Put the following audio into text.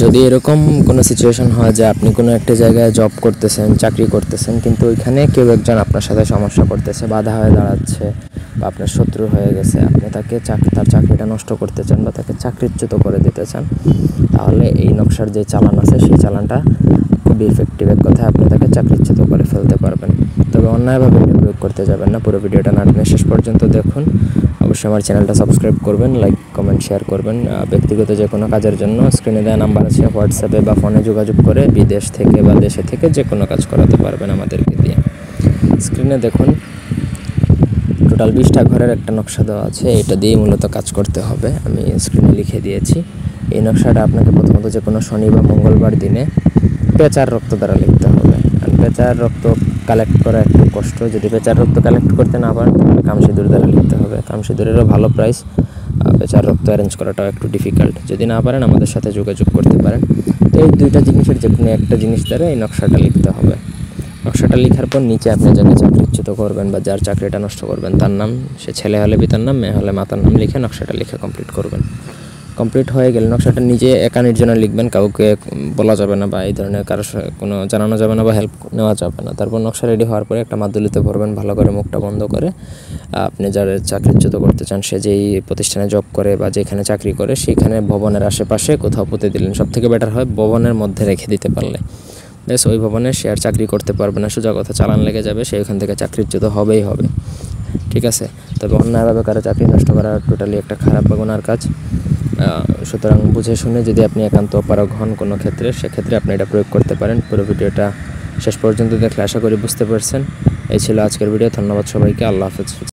যদি এরকম কোনো সিচুয়েশন হয় যে আপনি কোনো একটা জায়গায় জব করতেছেন, চাকরি করতেছেন, কিন্তু ওইখানে কেউ একজন আপনার সাথে সমস্যা করতেছে, বাধা হয়ে দাঁড়াচ্ছে বা আপনার শত্রু হয়ে গেছে, আপনি তাকে তার চাকরিটা নষ্ট করতে চান বা তাকে চাকরিচ্যুত করে দিতে চান, তাহলে এই নকশার যে চালান আছে সেই চালানটা খুবই ইফেক্টিভ। এক কথায় আপনি তাকে চাকরিচ্যুত করে ফেলতে পারবেন। তবে অন্যায়ভাবে এটা প্রয়োগ করতে যাবেন না। পুরো ভিডিওটা না টেনে শেষ পর্যন্ত দেখুন। অবশ্যই আমার চ্যানেলটা সাবস্ক্রাইব করবেন, লাইক কমেন্ট শেয়ার করবেন। ব্যক্তিগত যে কোনো কাজের জন্য স্ক্রিনে দেওয়া নাম্বার আছে, হোয়াটসঅ্যাপে বা ফোনে যোগাযোগ করে বিদেশ থেকে বা দেশে থেকে যে কোনো কাজ করাতে পারবেন আমাদেরকে দিয়ে। স্ক্রিনে দেখুন টোটাল 20টা ঘরের একটা নকশা দেওয়া আছে, এটা দিয়েই মূলত কাজ করতে হবে। আমি স্ক্রিনে লিখে দিয়েছি। এই নকশাটা আপনাকে প্রথমত যে কোনো শনি বা মঙ্গলবার দিনে পেঁচার রক্ত দ্বারা লিখতে হবে। আর পেঁচার রক্ত কালেক্ট করা একটু কষ্ট, যদি পেঁচার রক্ত কালেক্ট করতে না পারেন তাহলে কামসিঁদুর দ্বারা লিখতে হবে। কামসিঁদুরেরও ভালো প্রাইস, পেঁচার রক্ত অ্যারেঞ্জ করাটাও একটু ডিফিকাল্ট। যদি না পারেন আমাদের সাথে যোগাযোগ করতে পারেন। তো এই দুইটা জিনিসের যে কোনো একটা জিনিস দ্বারা এই নকশাটা লিখতে হবে। নকশাটা লেখার পর নিচে আপনি যাকে চাকরিচ্যুত করবেন বা যার চাকরিটা নষ্ট করবেন তার নাম, সে ছেলে হলে পিতার নাম, মেয়ে হলে মাতার নাম লিখে নকশাটা লিখে কমপ্লিট করবেন। কমপ্লিট হয়ে গেলে নকশাটা নিজে একা নির্জনে লিখবেন, কাউকে বলা যাবে না বা এই ধরনের কারোর কোনো জানানো যাবে না বা হেল্প নেওয়া যাবে না। তারপর নকশা রেডি হওয়ার পরে একটা মাদুলিতে ভরবেন, ভালো করে মুখটা বন্ধ করে। আপনি যার চাকরিচ্যুত করতে চান সে যেই প্রতিষ্ঠানে জব করে বা যেখানে চাকরি করে সেইখানে ভবনের আশেপাশে কোথাও পুঁতে দিলেন। সবথেকে বেটার হয় ভবনের মধ্যে রেখে দিতে পারলে। বেশ, ওই ভবনে সে আর চাকরি করতে পারবে না, সোজা কথা চালান লেগে যাবে, সে ওখান থেকে চাকরিচ্যুত হবেই হবে। ঠিক আছে? তবে অন্যায়ভাবে কারো চাকরি নষ্ট করা টোটালি একটা খারাপ বা গুনার কাজ। সুতরাং বুঝে শুনে যদি আপনি একান্ত অপারগ হন কোনো ক্ষেত্রে, সেক্ষেত্রে আপনি এটা প্রয়োগ করতে পারেন। পুরো ভিডিওটা শেষ পর্যন্ত দেখলে আশা করি বুঝতে পারছেন। এই ছিল আজকের ভিডিও। ধন্যবাদ সবাইকে। আল্লাহ হাফেজ।